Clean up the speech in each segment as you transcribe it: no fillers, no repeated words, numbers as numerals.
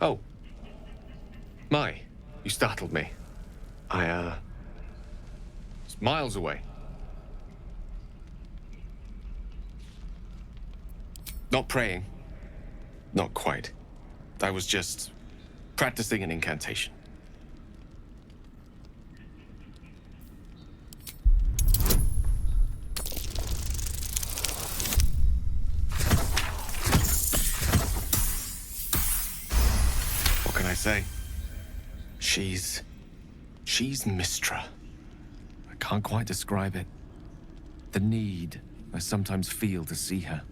Oh. My, you startled me. It's miles away. Not praying. Not quite. I was just practicing an incantation. What can I say? She's Mystra. I can't quite describe it. The need I sometimes feel to see her.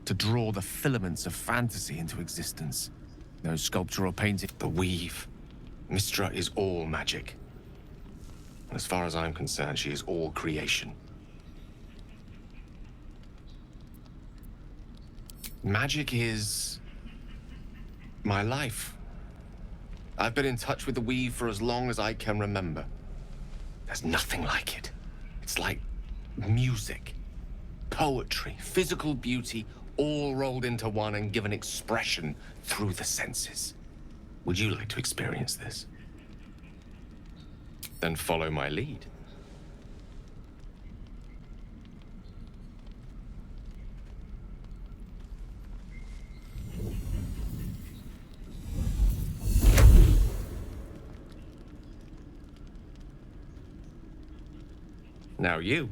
To draw the filaments of fantasy into existence. No sculpture or painting. The weave. Mystra is all magic. And as far as I'm concerned, she is all creation. Magic is my life. I've been in touch with the weave for as long as I can remember. There's nothing like it. It's like music, poetry, physical beauty, all rolled into one and given expression through the senses. Would you like to experience this? Then follow my lead. Now you.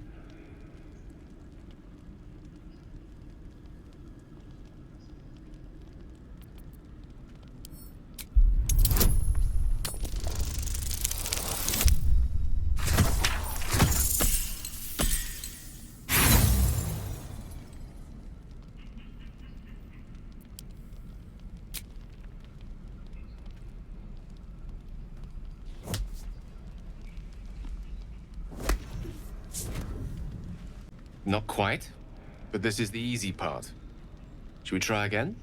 Not quite, but this is the easy part. Should we try again?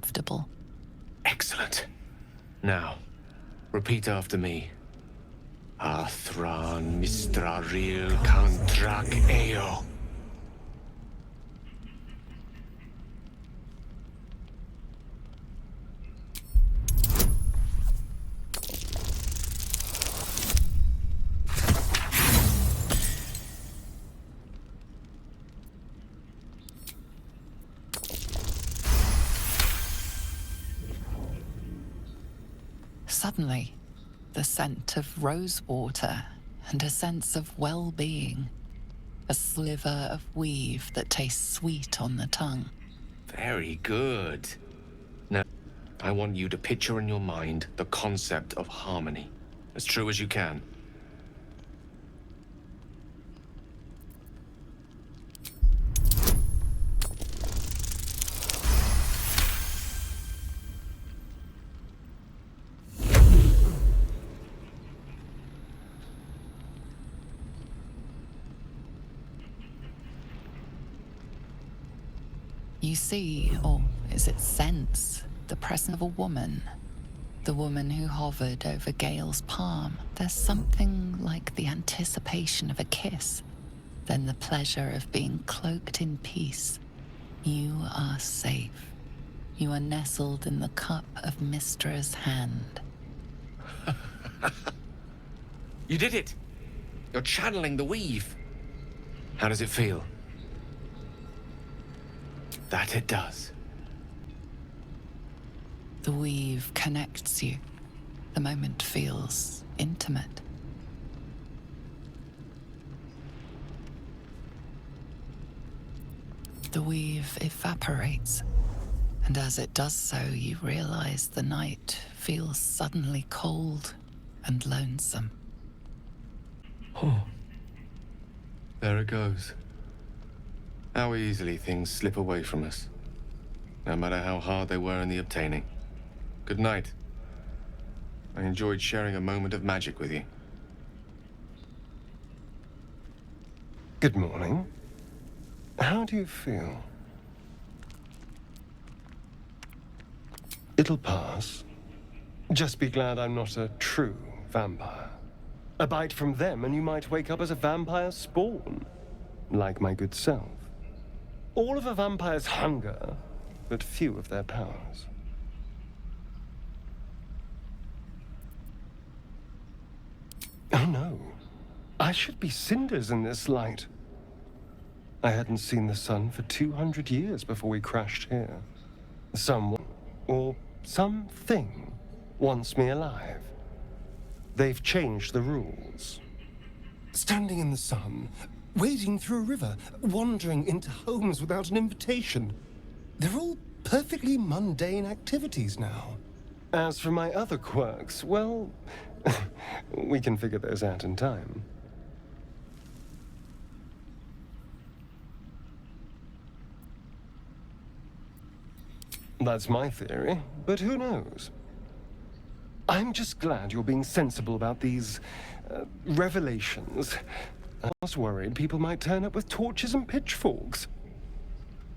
Comfortable. Excellent. Now, repeat after me. Athran mistraril kantrak eo. Suddenly, the scent of rose water and a sense of well-being. A sliver of weave that tastes sweet on the tongue. Very good. Now, I want you to picture in your mind the concept of harmony, as true as you can. You see, or is it sense, the presence of a woman. The woman who hovered over Gale's palm. There's something like the anticipation of a kiss, then the pleasure of being cloaked in peace. You are safe. You are nestled in the cup of Mystra's hand. You did it! You're channeling the weave. How does it feel? That it does. The weave connects you. The moment feels intimate. The weave evaporates, and as it does so, you realize the night feels suddenly cold and lonesome. Oh. There it goes. How easily things slip away from us, no matter how hard they were in the obtaining. Good night. I enjoyed sharing a moment of magic with you. Good morning. How do you feel? It'll pass. Just be glad I'm not a true vampire. A bite from them and you might wake up as a vampire spawn, like my good self. All of a vampire's hunger, but few of their powers. Oh no, I should be cinders in this light. I hadn't seen the sun for 200 years before we crashed here. Someone, or something, wants me alive. They've changed the rules. Standing in the sun, wading through a river, wandering into homes without an invitation. They're all perfectly mundane activities now. As for my other quirks, well, we can figure those out in time. That's my theory, but who knows? I'm just glad you're being sensible about these revelations. I was worried people might turn up with torches and pitchforks.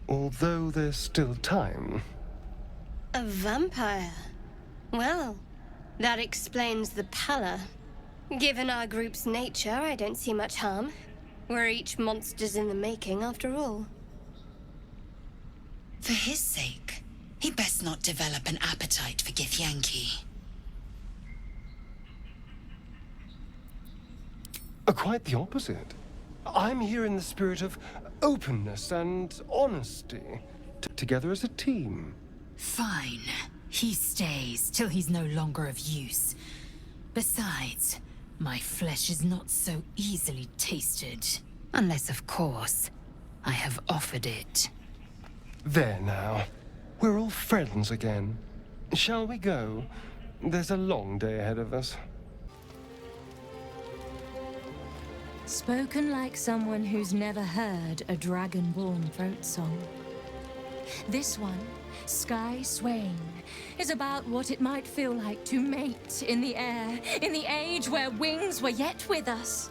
Although there's still time. A vampire? Well, that explains the pallor. Given our group's nature, I don't see much harm. We're each monsters in the making, after all. For his sake, he'd best not develop an appetite for Githyanki. Quite the opposite. I'm here in the spirit of openness and honesty, together as a team. Fine. He stays till he's no longer of use. Besides, my flesh is not so easily tasted. Unless, of course, I have offered it. There now. We're all friends again. Shall we go? There's a long day ahead of us. Spoken like someone who's never heard a dragon-born throat song. This one, Sky Swain, is about what it might feel like to mate in the air, in the age where wings were yet with us.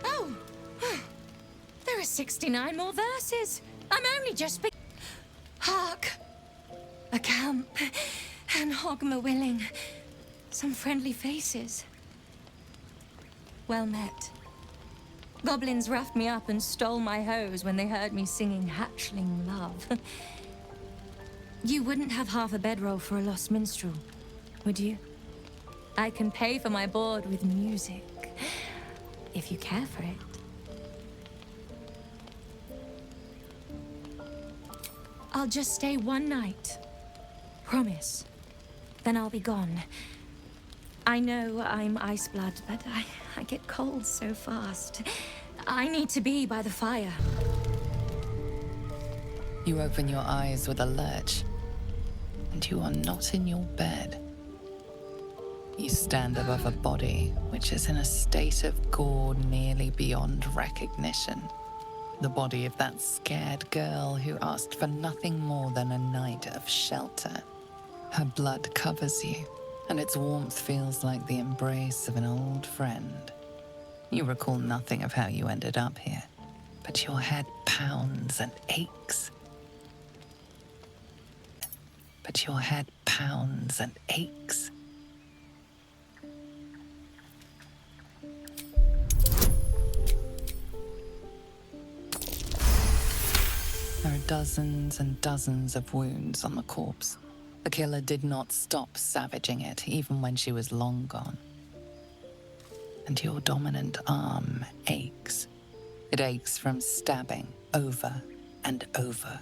Oh, there are 69 more verses. I'm only just Hark! A camp, and Hogma willing. Some friendly faces. Well met. Goblins roughed me up and stole my hose when they heard me singing hatchling love. You wouldn't have half a bedroll for a lost minstrel, would you? I can pay for my board with music, if you care for it. I'll just stay one night. Promise. Then I'll be gone. I know I'm ice blood, but I get cold so fast. I need to be by the fire. You open your eyes with a lurch, and you are not in your bed. You stand above a body which is in a state of gore nearly beyond recognition. The body of that scared girl who asked for nothing more than a night of shelter. Her blood covers you, and its warmth feels like the embrace of an old friend. You recall nothing of how you ended up here, but your head pounds and aches. There are dozens and dozens of wounds on the corpse. The killer did not stop savaging it, even when she was long gone. And your dominant arm aches. It aches from stabbing over and over.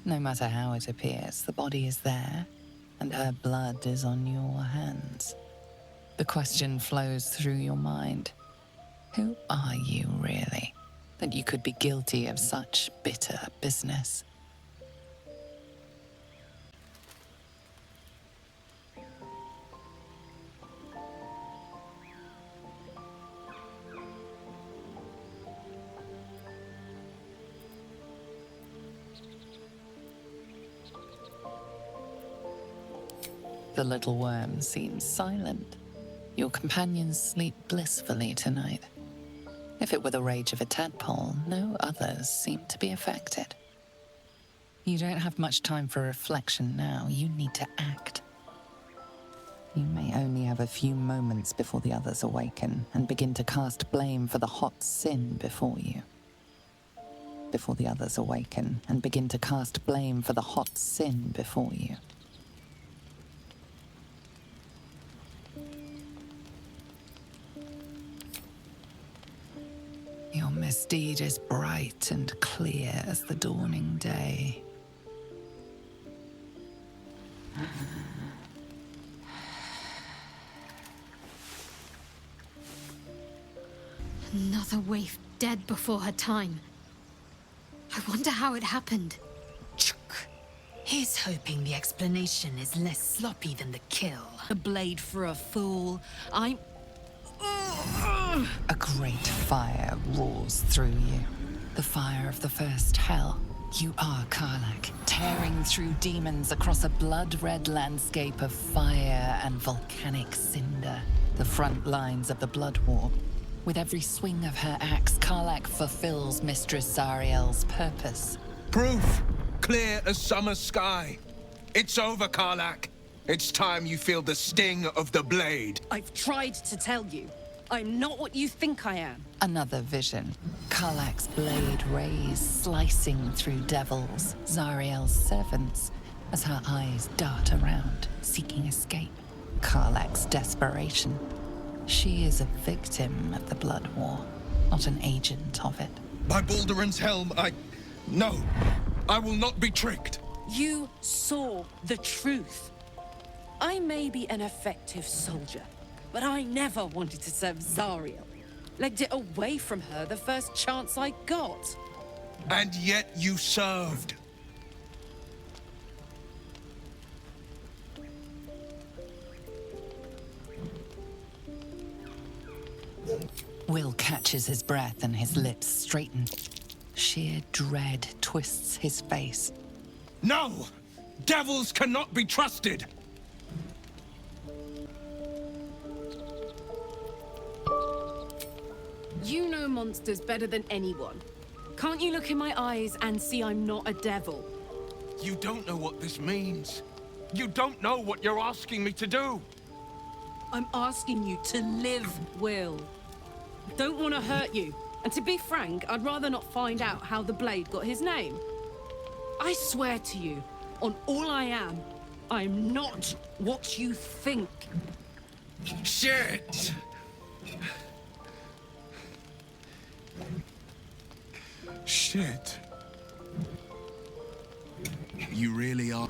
No matter how it appears, the body is there, and her blood is on your hands. The question flows through your mind. Who are you, really, that you could be guilty of such bitter business? The little worm seems silent. Your companions sleep blissfully tonight. If it were the rage of a tadpole, no others seem to be affected. You don't have much time for reflection now. You need to act. You may only have a few moments before the others awaken and begin to cast blame for the hot sin before you. Before the others awaken and begin to cast blame for the hot sin before you. Your misdeed is bright and clear as the dawning day. Another waif dead before her time. I wonder how it happened. He's hoping the explanation is less sloppy than the kill. A blade for a fool. A great fire roars through you. The fire of the first hell. You are Karlach, tearing through demons across a blood-red landscape of fire and volcanic cinder. The front lines of the blood war. With every swing of her axe, Karlach fulfills Mistress Zariel's purpose. Proof! Clear as summer sky. It's over, Karlach. It's time you feel the sting of the blade. I've tried to tell you. I'm not what you think I am. Another vision. Karlach's blade rays slicing through devils, Zariel's servants, as her eyes dart around, seeking escape. Karlach's desperation. She is a victim of the blood war, not an agent of it. By Baldur's helm, No, I will not be tricked. You saw the truth. I may be an effective soldier, but I never wanted to serve Zariel. Legged it away from her the first chance I got. And yet you served. Will catches his breath and his lips straighten. Sheer dread twists his face. No! Devils cannot be trusted! You know monsters better than anyone. Can't you look in my eyes and see I'm not a devil? You don't know what this means. You don't know what you're asking me to do. I'm asking you to live, Will. I don't want to hurt you. And to be frank, I'd rather not find out how the blade got his name. I swear to you, on all I am, I'm not what you think. Shit! Shit. You really are.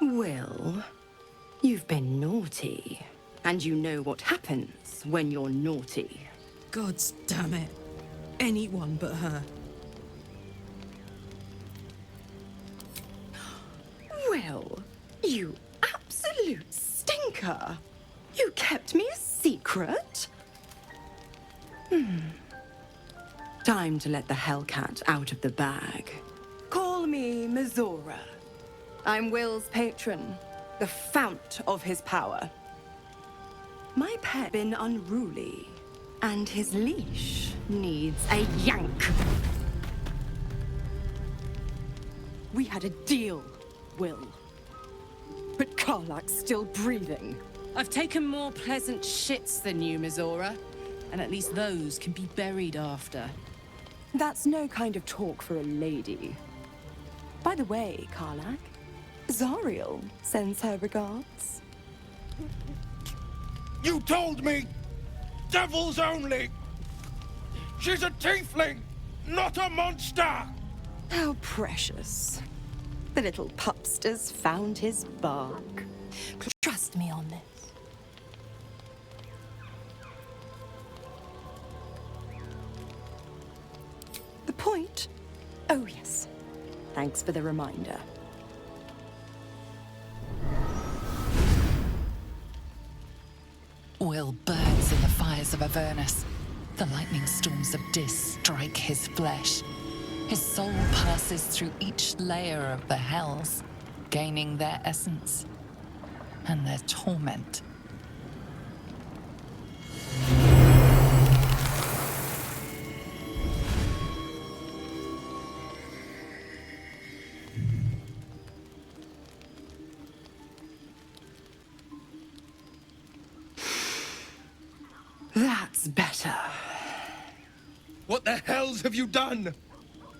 Will, you've been naughty. And you know what happens when you're naughty. Gods damn it. Anyone but her. Will, you absolute stinker. You kept me a secret? Time to let the Hellcat out of the bag. Call me Mszôra. I'm Will's patron, the fount of his power. My pet's been unruly, and his leash needs a yank. We had a deal, Will. But Karlach's still breathing. I've taken more pleasant shits than you, Mszôra. And at least those can be buried after. That's no kind of talk for a lady. By the way, Karlach, Zariel sends her regards. You told me! Devils only! She's a tiefling, not a monster! How precious. The little pupster's found his bark. Trust me on this. The point? Oh, yes. Thanks for the reminder. Will burns in the fires of Avernus. The lightning storms of Dis strike his flesh. His soul passes through each layer of the hells, gaining their essence and their torment. That's better. What the hells have you done?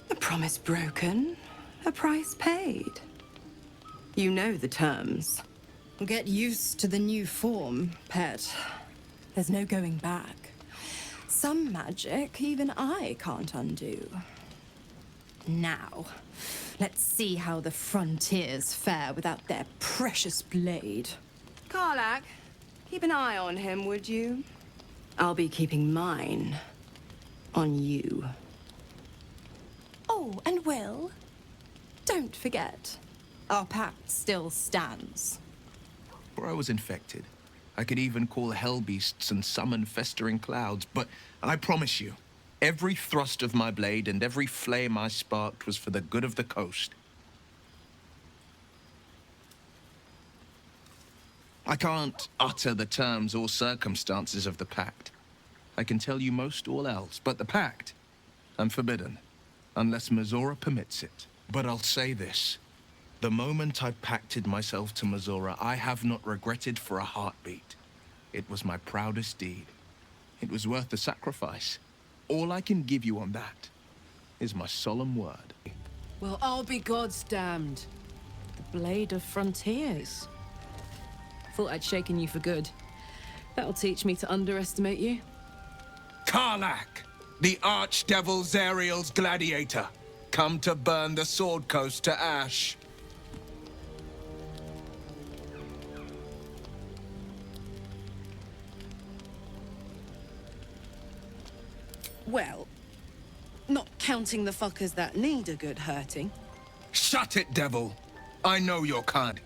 A promise broken, a price paid. You know the terms. Get used to the new form, pet. There's no going back. Some magic even I can't undo. Now, let's see how the frontiers fare without their precious blade. Karlach, keep an eye on him, would you? I'll be keeping mine on you. Oh, and Will, don't forget, our pact still stands. Before I was infected, I could even call hell beasts and summon festering clouds, but I promise you, every thrust of my blade and every flame I sparked was for the good of the coast. I can't utter the terms or circumstances of the pact. I can tell you most all else, but the pact, I'm forbidden, unless Msom permits it. But I'll say this. The moment I pacted myself to Msom, I have not regretted for a heartbeat. It was my proudest deed. It was worth the sacrifice. All I can give you on that is my solemn word. Well, I'll be God's damned. The Blade of Frontiers. Thought I'd shaken you for good. That'll teach me to underestimate you. Karlach, the archdevil Zariel's gladiator, come to burn the Sword Coast to ash. Well, not counting the fuckers that need a good hurting. Shut it, devil. I know your kind.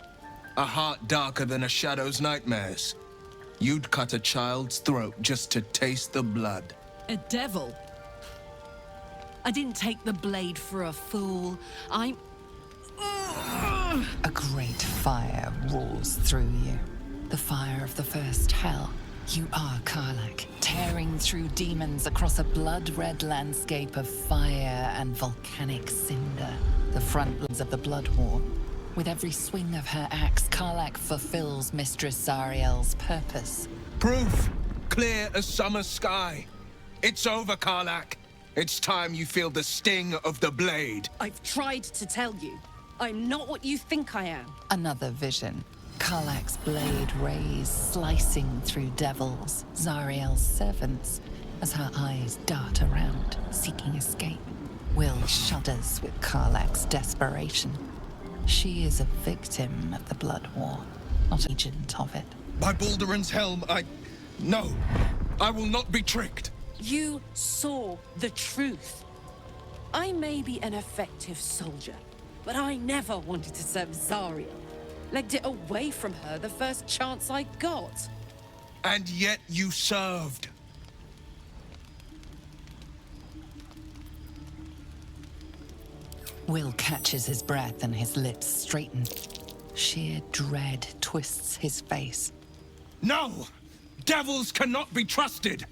A heart darker than a shadow's nightmares. You'd cut a child's throat just to taste the blood. A devil? I didn't take the blade for a fool. I'm... A great fire roars through you. The fire of the first hell. You are Karlach, tearing through demons across a blood-red landscape of fire and volcanic cinder. The front lines of the Blood War. With every swing of her axe, Karlach fulfills Mistress Zariel's purpose. Proof, clear as summer sky. It's over, Karlach. It's time you feel the sting of the blade. I've tried to tell you. I'm not what you think I am. Another vision. Karlach's blade rays slicing through devils, Zariel's servants, as her eyes dart around, seeking escape. Will shudders with Karlach's desperation. She is a victim of the Blood War, not an agent of it. By Baldur's helm, No, I will not be tricked. You saw the truth. I may be an effective soldier, but I never wanted to serve Zariel. Legged it away from her the first chance I got. And yet you served. Will catches his breath and his lips straighten. Sheer dread twists his face. No! Devils cannot be trusted!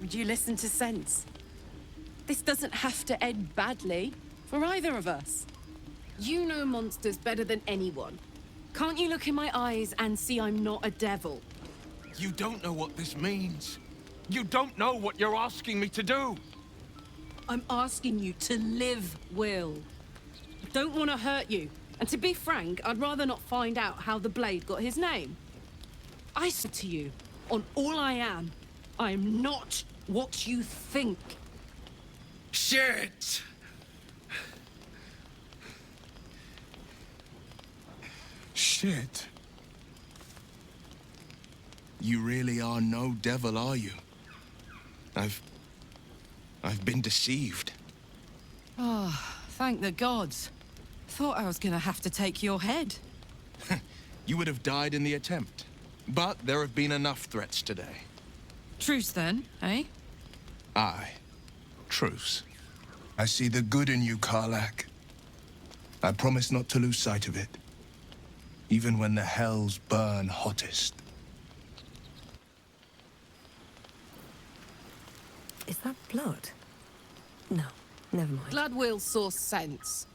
Would you listen to sense? This doesn't have to end badly for either of us. You know monsters better than anyone. Can't you look in my eyes and see I'm not a devil? You don't know what this means. You don't know what you're asking me to do. I'm asking you to live, Will. I don't want to hurt you. And to be frank, I'd rather not find out how the blade got his name. I said to you, on all I am not what you think. Shit! Shit. You really are no devil, are you? I've been deceived. Thank the gods. Thought I was gonna have to take your head. You would have died in the attempt. But there have been enough threats today. Truce then, eh? Aye. Truce. I see the good in you, Karlach. I promise not to lose sight of it. Even when the hells burn hottest. Is that blood? No, never mind. Glad Will saw sense.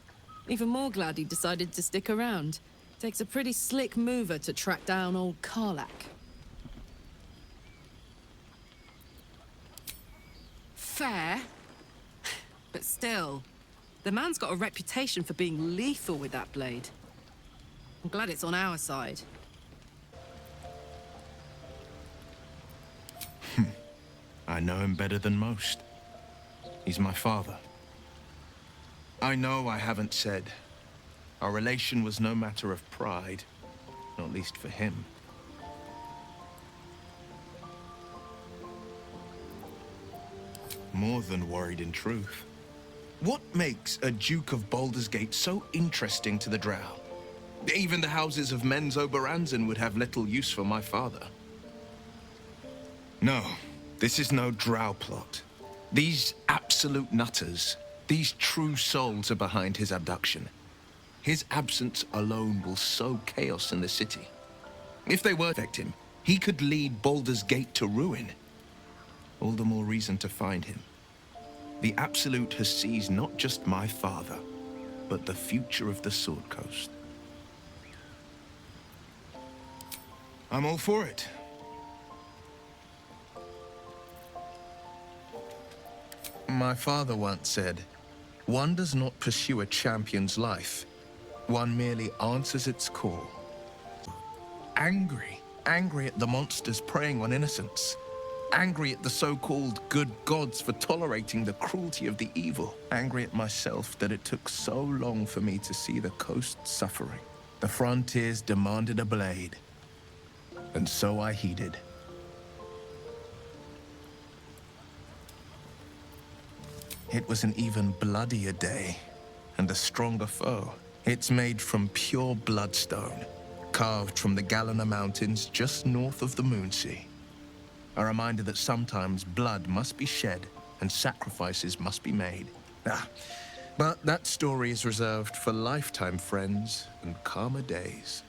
Even more glad he decided to stick around. Takes a pretty slick mover to track down old Karlach. Fair. But still, the man's got a reputation for being lethal with that blade. I'm glad it's on our side. I know him better than most. He's my father. I know I haven't said. Our relation was no matter of pride, not least for him. More than worried in truth. What makes a Duke of Baldur's Gate so interesting to the Drow? Even the houses of M쏘ᴐ would have little use for my father. No, this is no Drow plot. These absolute nutters, these true souls are behind his abduction. His absence alone will sow chaos in the city. If they were to affect him, he could lead Baldur's Gate to ruin. All the more reason to find him. The Absolute has seized not just my father, but the future of the Sword Coast. I'm all for it. My father once said, one does not pursue a champion's life. One merely answers its call. Angry at the monsters preying on innocents. Angry at the so-called good gods for tolerating the cruelty of the evil. Angry at myself that it took so long for me to see the coast suffering. The frontiers demanded a blade, and so I heeded. It was an even bloodier day, and a stronger foe. It's made from pure bloodstone, carved from the Galena Mountains just north of the Moonsea. A reminder that sometimes blood must be shed and sacrifices must be made. But that story is reserved for lifetime friends and calmer days.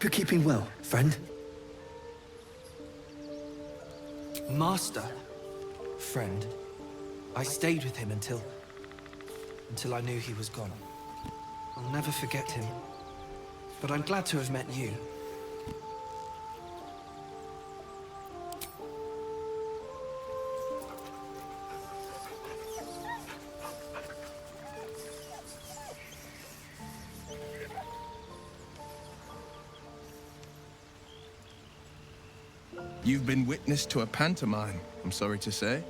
You're keeping well, friend. Master, friend. I stayed with him until I knew he was gone. I'll never forget him. But I'm glad to have met you. You've been witness to a pantomime, I'm sorry to say.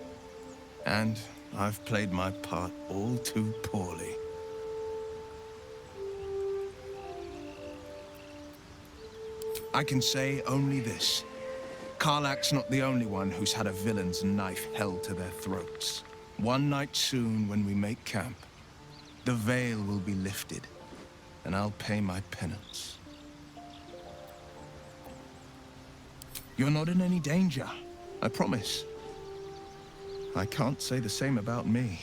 And I've played my part all too poorly. I can say only this. Karlach's not the only one who's had a villain's knife held to their throats. One night soon, when we make camp, the veil will be lifted, and I'll pay my penance. You're not in any danger, I promise. I can't say the same about me.